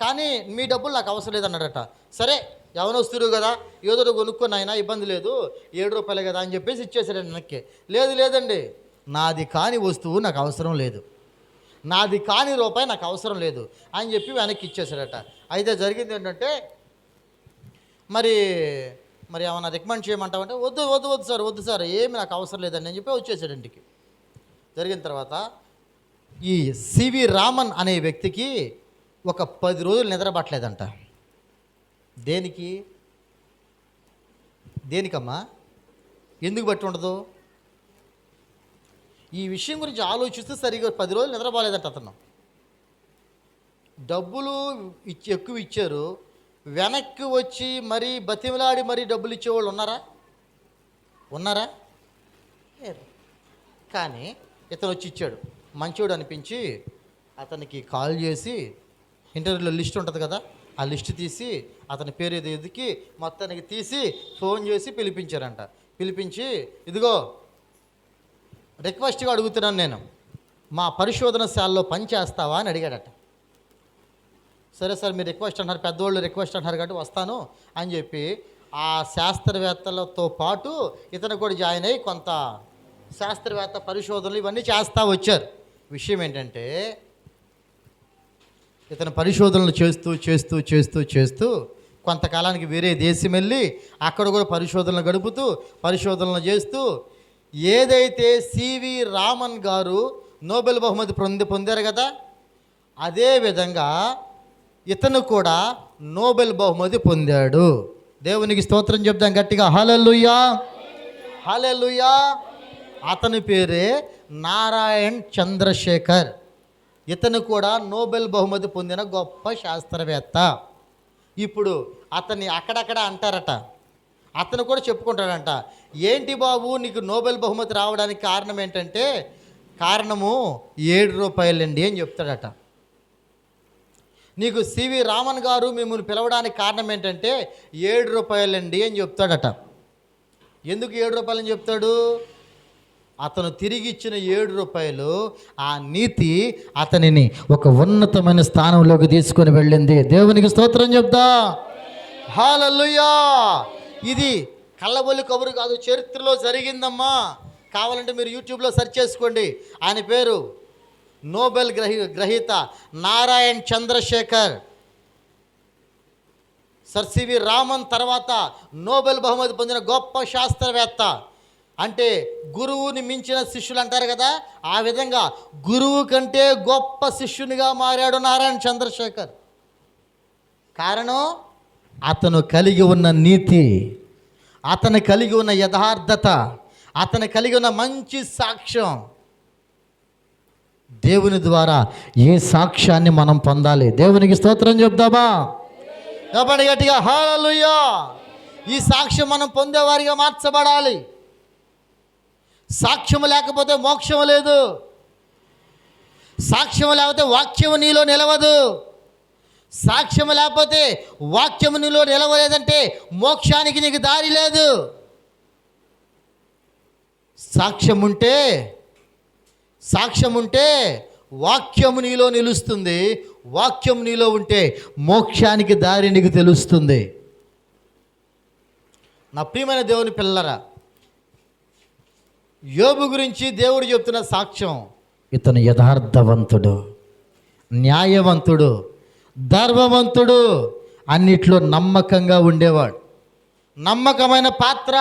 కానీ మీ డబ్బులు నాకు అవసరం లేదు అన్నాడట. సరే, యవనస్తుడు కదా, ఏదో కొనుక్కొని అయినా ఇబ్బంది లేదు, 7 రూపాయలే కదా అని చెప్పేసి ఇచ్చేసాడండి వెనక్కి. లేదండి, నాది కాని వస్తువు నాకు అవసరం లేదు, నాది కాని రూపాయి నాకు అవసరం లేదు అని చెప్పి వెనక్కి ఇచ్చేసాడట. అయితే జరిగింది ఏంటంటే, మరి ఏమన్నా రికమెండ్ చేయమంటావంటే, వద్దు సార్ ఏమి నాకు అవసరం లేదండి అని చెప్పి వచ్చేసాడు ఇంటికి. జరిగిన తర్వాత ఈ సివి రామన్ అనే వ్యక్తికి ఒక 10 రోజులు నిద్రపట్టలేదంట. దేనికమ్మా? ఎందుకు బట్టి ఉండదు? ఈ విషయం గురించి ఆలోచిస్తే సరిగా 10 రోజులు నిద్రపోలేదంట అతను. డబ్బులు ఎక్కువ ఇచ్చారు, వెనక్కి వచ్చి మరీ బతిమలాడి మరీ డబ్బులు ఇచ్చేవాళ్ళు ఉన్నారా? లేరు. కానీ ఇతను వచ్చి ఇచ్చాడు. మంచోడు అనిపించి అతనికి కాల్ చేసి, ఇంటర్వ్యూలో లిస్ట్ ఉంటుంది కదా, ఆ లిస్ట్ తీసి అతని పేరు ఏదో ఎదికి మొత్తానికి తీసి ఫోన్ చేసి పిలిపించారంట. పిలిపించి, ఇదిగో రిక్వెస్ట్గా అడుగుతున్నాను, నేను మా పరిశోధనశాలలో పని చేస్తావా అని అడిగాడట. సరే సార్, మీరు రిక్వెస్ట్ అంటున్నారు, పెద్దోళ్ళు రిక్వెస్ట్ అంటున్నారు కాబట్టి వస్తాను అని చెప్పి ఆ శాస్త్రవేత్తలతో పాటు ఇతను కూడా జాయిన్ అయ్యి కొంత శాస్త్రవేత్త పరిశోధనలు ఇవన్నీ చేస్తూ వచ్చారు. విషయం ఏంటంటే, ఇతను పరిశోధనలు చేస్తూ చేస్తూ చేస్తూ చేస్తూ కొంతకాలానికి వేరే దేశం వెళ్ళి అక్కడ కూడా పరిశోధనలు గడుపుతూ పరిశోధనలు చేస్తూ ఏదైతే సివి రామన్ గారు నోబెల్ బహుమతి పొందారు కదా, అదే విధంగా ఇతను కూడా నోబెల్ బహుమతి పొందాడు. దేవునికి స్తోత్రం చెప్దాం గట్టిగా, హల్లెలూయా హల్లెలూయా. అతని పేరే నారాయణ్ చంద్రశేఖర్. ఇతను కూడా నోబెల్ బహుమతి పొందిన గొప్ప శాస్త్రవేత్త. ఇప్పుడు అతన్ని అక్కడక్కడ అంటారట, అతను కూడా చెప్పుకుంటాడంట, ఏంటి బాబు నీకు నోబెల్ బహుమతి రావడానికి కారణం ఏంటంటే, కారణము 7 రూపాయలండి అని చెప్తాడట. నీకు సివి రామన్ గారు మిమ్మల్ని పిలవడానికి కారణం ఏంటంటే 7 రూపాయలండి అని చెప్తాడట. ఎందుకు 7 రూపాయలని చెప్తాడు? అతను తిరిగి ఇచ్చిన 7 రూపాయలు ఆ నీతి అతనిని ఒక ఉన్నతమైన స్థానంలోకి తీసుకొని వెళ్ళింది. దేవునికి స్తోత్రం చెప్తా, హల్లెలూయా. ఇది కళ్ళబొల్లి కబురు కాదు, చరిత్రలో జరిగిందమ్మా. కావాలంటే మీరు యూట్యూబ్లో సెర్చ్ చేసుకోండి. ఆయన పేరు నోబెల్ గ్రహీత నారాయణ్ చంద్రశేఖర్. సర్ సివి రామన్ తర్వాత నోబెల్ బహుమతి పొందిన గొప్ప శాస్త్రవేత్త. అంటే గురువుని మించిన శిష్యులు అంటారు కదా, ఆ విధంగా గురువు కంటే గొప్ప శిష్యునిగా మారాడు నారాయణ్ చంద్రశేఖర్. కారణం అతను కలిగి ఉన్న నీతి, అతను కలిగి ఉన్న యథార్థత, అతను కలిగి ఉన్న మంచి సాక్ష్యం. దేవుని ద్వారా ఏ సాక్ష్యాన్ని మనం పొందాలి? దేవునికి స్తోత్రం చెప్దామా? కాబట్టి గట్టిగా హల్లెలూయా. ఈ సాక్ష్యం మనం పొందేవారిగా మార్చబడాలి. సాక్ష్యం లేకపోతే మోక్షం లేదు. సాక్ష్యం లేకపోతే వాక్యం నీలో నిలవదు. సాక్ష్యం లేకపోతే వాక్యం నీలో నిలవలేదంటే మోక్షానికి నీకు దారి లేదు. సాక్ష్యం ఉంటే వాక్యము నీలో నిలుస్తుంది. వాక్యం నీలో ఉంటే మోక్షానికి దారి నీకు తెలుస్తుంది. నా ప్రియమైన దేవుని పిల్లరా, యోబు గురించి దేవుడు చెప్తున్న సాక్ష్యం, ఇతను యథార్థవంతుడు, న్యాయవంతుడు, ధర్మవంతుడు, అన్నిట్లో నమ్మకంగా ఉండేవాడు, నమ్మకమైన పాత్ర.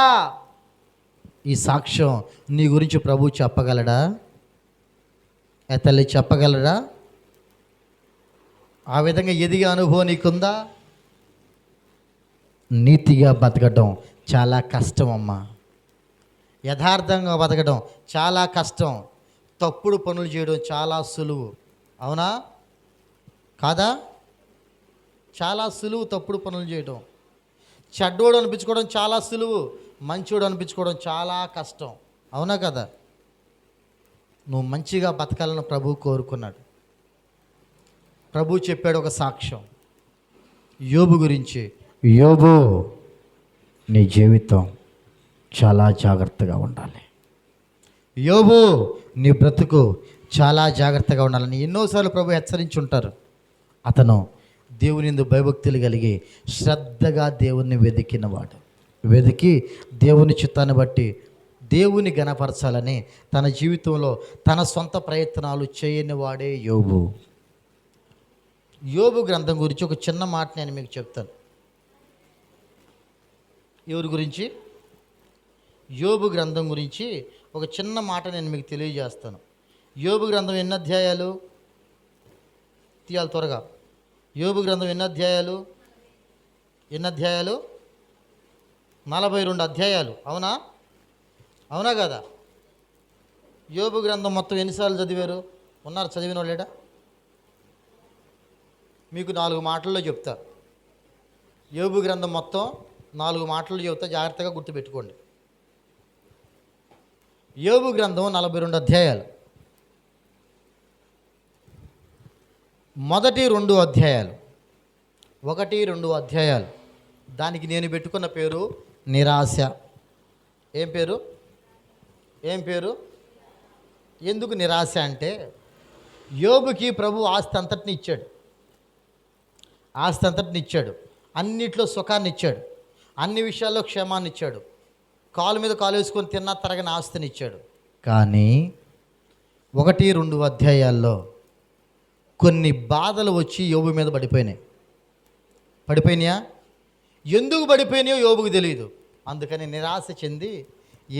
ఈ సాక్ష్యం నీ గురించి ప్రభు చెప్పగలడా? తల్లి చెప్పగలరా? ఆ విధంగా ఎదిగే అనుభవం నీకుందా? నీతిగా బతకడం చాలా కష్టం అమ్మా. యథార్థంగా బతకడం చాలా కష్టం. తప్పుడు పనులు చేయడం చాలా సులువు. అవునా కాదా? చాలా సులువు తప్పుడు పనులు చేయడం. చెడ్డోడు అనిపించుకోవడం చాలా సులువు, మంచోడు అనిపించుకోవడం చాలా కష్టం. అవునా కదా? నువ్వు మంచిగా బతకాలని ప్రభు కోరుకున్నాడు. ప్రభు చెప్పాడు ఒక సాక్ష్యం యోబు గురించి. యోబు, నీ జీవితం చాలా జాగ్రత్తగా ఉండాలి. యోబు, నీ బ్రతుకు చాలా జాగ్రత్తగా ఉండాలని ఎన్నోసార్లు ప్రభు హెచ్చరించి ఉంటారు. అతను దేవుని యందు భయభక్తులు కలిగి శ్రద్ధగా దేవుణ్ణి వెతికి దేవుని చిత్తాన్ని బట్టి దేవుని ఘనపరచాలని తన జీవితంలో తన సొంత ప్రయత్నాలు చేయని వాడే యోబు. యోబు గ్రంథం గురించి ఒక చిన్న మాట నేను మీకు చెప్తాను. ఎవరి గురించి? యోబు గ్రంథం గురించి ఒక చిన్న మాట నేను మీకు తెలియజేస్తాను. యోబు గ్రంథం ఎన్ని అధ్యాయాలు? తీయాలి త్వరగా. యోబు గ్రంథం ఎన్ని అధ్యాయాలు? 42 అధ్యాయాలు. అవునా కదా? యోబు గ్రంథం మొత్తం ఎన్నిసార్లు చదివారు? ఉన్నారు చదివిన వాళ్ళు లేడా? మీకు 4 మాటల్లో చెప్తా. యోబు గ్రంథం మొత్తం 4 మాటల్లో చెప్తా, జాగ్రత్తగా గుర్తుపెట్టుకోండి. యోబు గ్రంథం 42 అధ్యాయాలు. మొదటి 2 అధ్యాయాలు, 1-2 అధ్యాయాలు, దానికి నేను పెట్టుకున్న పేరు నిరాశ. ఏం పేరు? ఎందుకు నిరాశ అంటే, యోబుకి ప్రభు ఆస్తి అంతటిని ఇచ్చాడు, అన్నిట్లో సుఖాన్ని ఇచ్చాడు, అన్ని విషయాల్లో క్షేమాన్ని ఇచ్చాడు, కాలు మీద కాలు వేసుకొని తిన్నా తరగని ఆస్తిని ఇచ్చాడు. కానీ 1-2 అధ్యాయాల్లో కొన్ని బాధలు వచ్చి యోబు మీద పడిపోయినాయా? ఎందుకు పడిపోయినాయో యోబుకు తెలియదు. అందుకని నిరాశ చెంది,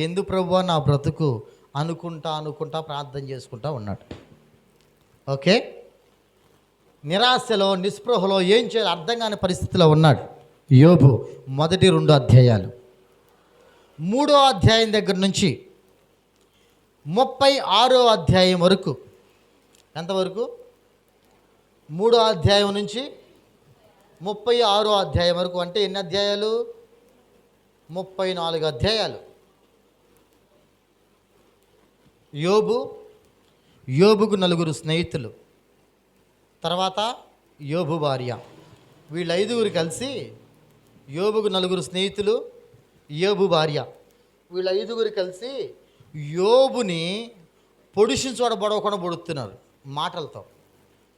ఎందు ప్రభువా నా బ్రతుకు అనుకుంటా ప్రార్థన చేసుకుంటా ఉన్నాడు. ఓకే, నిరాశలో, నిస్పృహలో ఏం చేయాలి అర్థం కాని పరిస్థితిలో ఉన్నాడు యోబు. మొదటి 2 అధ్యాయాలు, 3వ అధ్యాయం దగ్గర నుంచి 36వ అధ్యాయం వరకు. ఎంతవరకు? 3వ అధ్యాయం నుంచి 36వ అధ్యాయం వరకు. అంటే ఎన్ని అధ్యాయాలు? 34 అధ్యాయాలు. యోబుకు 4 స్నేహితులు, తర్వాత యోబు భార్య, వీళ్ళైదుగురు కలిసి, యోబుకు 4 స్నేహితులు, యోబు భార్య, వీళ్ళైదుగురు కలిసి యోబుని పొడిచిన చోట పొడవకుండా పొడుస్తున్నారు మాటలతో.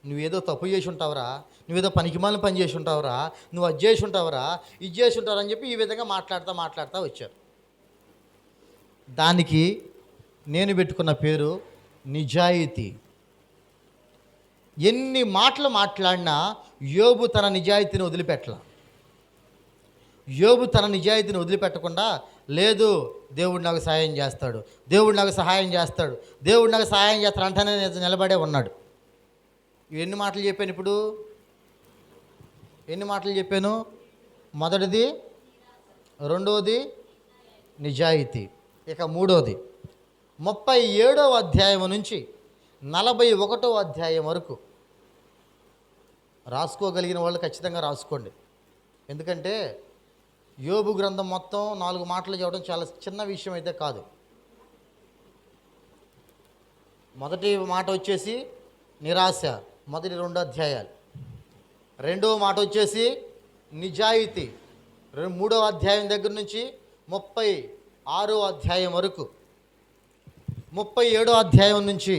నువ్వేదో తప్పు చేసి ఉంటావురా, నువ్వేదో పనికిమాలిన పని చేసి ఉంటావురా, నువ్వు అది చేసి ఉంటావురా, ఇది చేసి ఉంటావు అని చెప్పి ఈ విధంగా మాట్లాడుతూ వచ్చారు. దానికి నేను పెట్టుకున్న పేరు నిజాయితీ. ఎన్ని మాటలు మాట్లాడినా యోబు తన నిజాయితీని వదిలిపెట్టకుండా, లేదు దేవుడు నాకు సహాయం చేస్తాడు, దేవుడు నాకు సహాయం చేస్తాడు అంటేనే నిలబడే ఉన్నాడు. ఎన్ని మాటలు చెప్పాను ఇప్పుడు? మొదటిది, 2వది నిజాయితీ. ఇక 3వది 37వ అధ్యాయం నుంచి 41వ అధ్యాయం వరకు. రాసుకోగలిగిన వాళ్ళు ఖచ్చితంగా రాసుకోండి. ఎందుకంటే యోబు గ్రంథం మొత్తం 4 మాటలు చెప్పడం చాలా చిన్న విషయం అయితే కాదు. మొదటి మాట వచ్చేసి నిరాశ, మొదటి 2 అధ్యాయాలు. 2వ మాట వచ్చేసి నిజాయితీ, 3వ అధ్యాయం దగ్గర నుంచి 36వ అధ్యాయం వరకు, 37వ అధ్యాయం నుంచి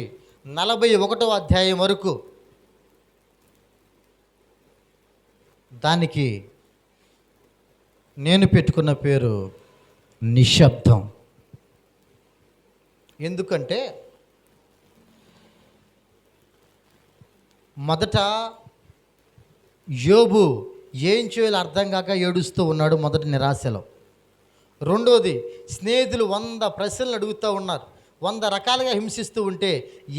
41వ అధ్యాయం వరకు. దానికి నేను పెట్టుకున్న పేరు నిశ్శబ్దం. ఎందుకంటే మొదట యోబు ఏం చేయాలో అర్థం కాక ఏడుస్తూ ఉన్నాడు మొదటి నిరాశలో. 2వది, స్నేహితులు 100 ప్రశ్నలు అడుగుతూ ఉన్నారు, 100 రకాలుగా హింసిస్తూ ఉంటే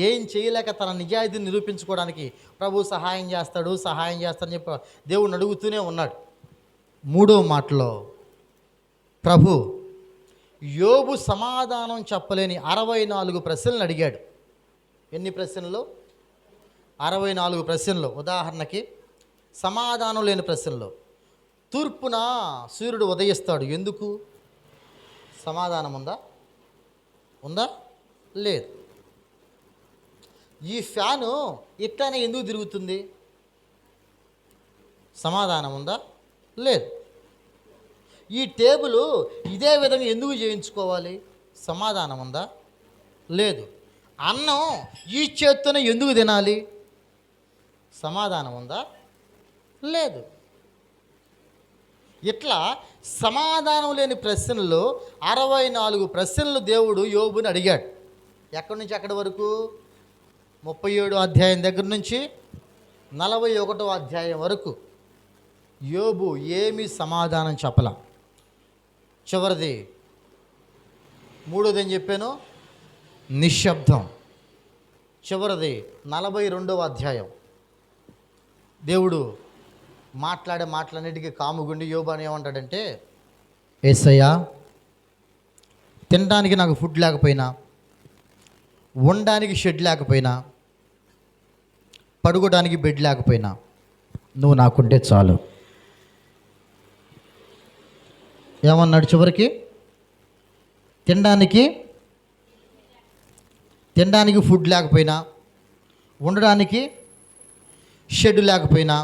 ఏం చేయలేక తన నిజాయితీని నిరూపించుకోవడానికి ప్రభు సహాయం చేస్తాడని చెప్పి దేవుడిని అడుగుతూనే ఉన్నాడు. 3వ మాటలో ప్రభు యోబు సమాధానం చెప్పలేని 64 ప్రశ్నలు అడిగాడు. ఎన్ని ప్రశ్నలు? 64 ప్రశ్నలు. ఉదాహరణకి సమాధానం లేని ప్రశ్నలు. తూర్పున సూర్యుడు ఉదయిస్తాడు, ఎందుకు? సమాధానం ఉందా? లేదు. ఈ ఫ్యాను ఇట్లానే ఎందుకు తిరుగుతుంది? సమాధానం ఉందా? లేదు. ఈ టేబుల్ ఇదే విధంగా ఎందుకు చేయించుకోవాలి? సమాధానం ఉందా? లేదు. అన్నం ఈ చేత్తోనే ఎందుకు తినాలి? సమాధానం ఉందా? లేదు. ఇట్లా సమాధానం లేని ప్రశ్నలు 64 ప్రశ్నలు దేవుడు యోబుని అడిగాడు. ఎక్కడి నుంచి ఎక్కడి వరకు? 37వ అధ్యాయం దగ్గర నుంచి 41వ అధ్యాయం వరకు యోబు ఏమీ సమాధానం చెప్పలా. చివరిది 3వది ఏం చెప్పాను? నిశ్శబ్దం. చివరిది 42వ అధ్యాయం. దేవుడు మాట్లాడే మాటలన్నిటికీ కాముగుండి యోబు అని ఏమంటాడంటే, యేసయ్యా, తినడానికి నాకు ఫుడ్ లేకపోయినా, ఉండడానికి షెడ్ లేకపోయినా, పడుకోవడానికి బెడ్ లేకపోయినా నువ్వు నాకుంటే చాలు. ఏమన్నాడు చివరికి? తినడానికి ఫుడ్ లేకపోయినా, ఉండడానికి షెడ్ లేకపోయినా,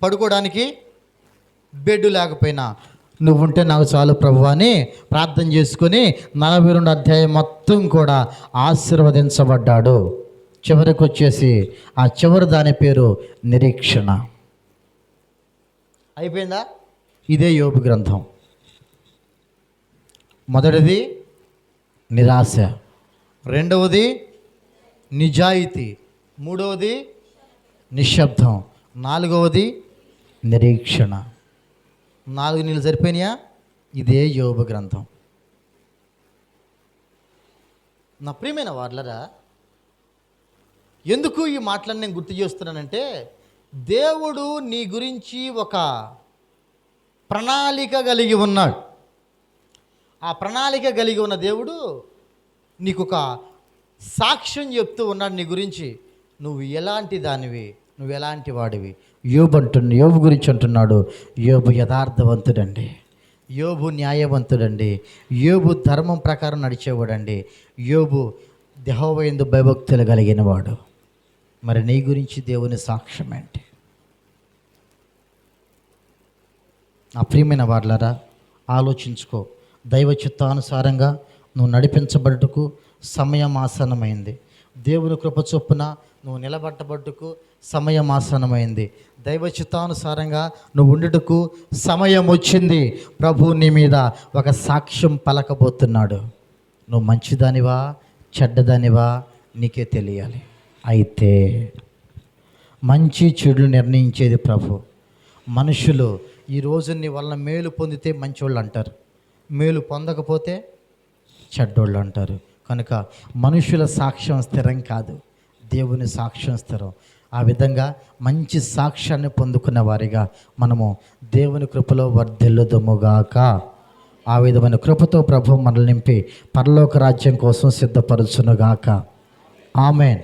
పడుకోవడానికి బెడ్ లేకపోయినా నువ్వు ఉంటే నాకు చాలు ప్రభువా అని ప్రార్థన చేసుకొని 42 అధ్యాయం మొత్తం కూడా ఆశీర్వదించబడ్డాడు. చివరికి వచ్చేసి ఆ చివరి దాని పేరు నిరీక్షణ. అయిపోయిందా? ఇదే యోబు గ్రంథం. మొదటిది నిరాశ, రెండవది నిజాయితీ, మూడవది నిశ్శబ్దం, నాలుగవది నిరీక్షణ. 4 నీళ్ళు సరిపోయినాయా? ఇదే యోబు గ్రంథం. నా ప్రియమైన వార్లరా, ఎందుకు ఈ మాటలను నేను గుర్తు చేస్తున్నానంటే, దేవుడు నీ గురించి ఒక ప్రణాళిక కలిగి ఉన్నాడు. ఆ ప్రణాళిక కలిగి ఉన్న దేవుడు నీకు ఒక సాక్ష్యం చెప్తూ ఉన్నాడు నీ గురించి. నువ్వు ఎలాంటి దానివి, నువ్వు ఎలాంటి వాడివి. యోబు గురించి అంటున్నాడు, యోబు యథార్థవంతుడండి, యోబు న్యాయవంతుడండి, యోబు ధర్మం ప్రకారం నడిచేవాడండి, యోబు యెహోవా యందు భయభక్తులు కలిగిన వాడు. మరి నీ గురించి దేవుని సాక్ష్యం ఏంటి? ఆ ప్రియమైన వార్లారా, ఆలోచించుకో. దైవ చిత్తానుసారంగా నువ్వు నడిపించబడుటకు సమయం ఆసన్నమైంది. దేవుని కృప చొప్పున నువ్వు నిలబట్టబట్టుకు సమయం ఆసన్నమైంది. దైవ చిత్తానుసారంగా నువ్వు ఉండుటకు సమయం వచ్చింది. ప్రభు నీ మీద ఒక సాక్ష్యం పలకబోతున్నాడు. నువ్వు మంచిదానివా చెడ్డదానివా నీకే తెలియాలి. అయితే మంచి చెడులు నిర్ణయించేది ప్రభు. మనుషులు ఈరోజు నీ వలన మేలు పొందితే మంచోళ్ళు అంటారు, మేలు పొందకపోతే చెడ్డోళ్ళు అంటారు. కనుక మనుషుల సాక్ష్యం స్థిరం కాదు, దేవుని సాక్ష్యం స్థిరం. ఆ విధంగా మంచి సాక్ష్యాన్ని పొందుకున్న వారిగా మనము దేవుని కృపలో వర్ధిల్లుదుముగాక. ఆ విధమైన కృపతో ప్రభు మనల్ని నింపి పరలోక రాజ్యం కోసం సిద్ధపరచునుగాక. ఆమేన్.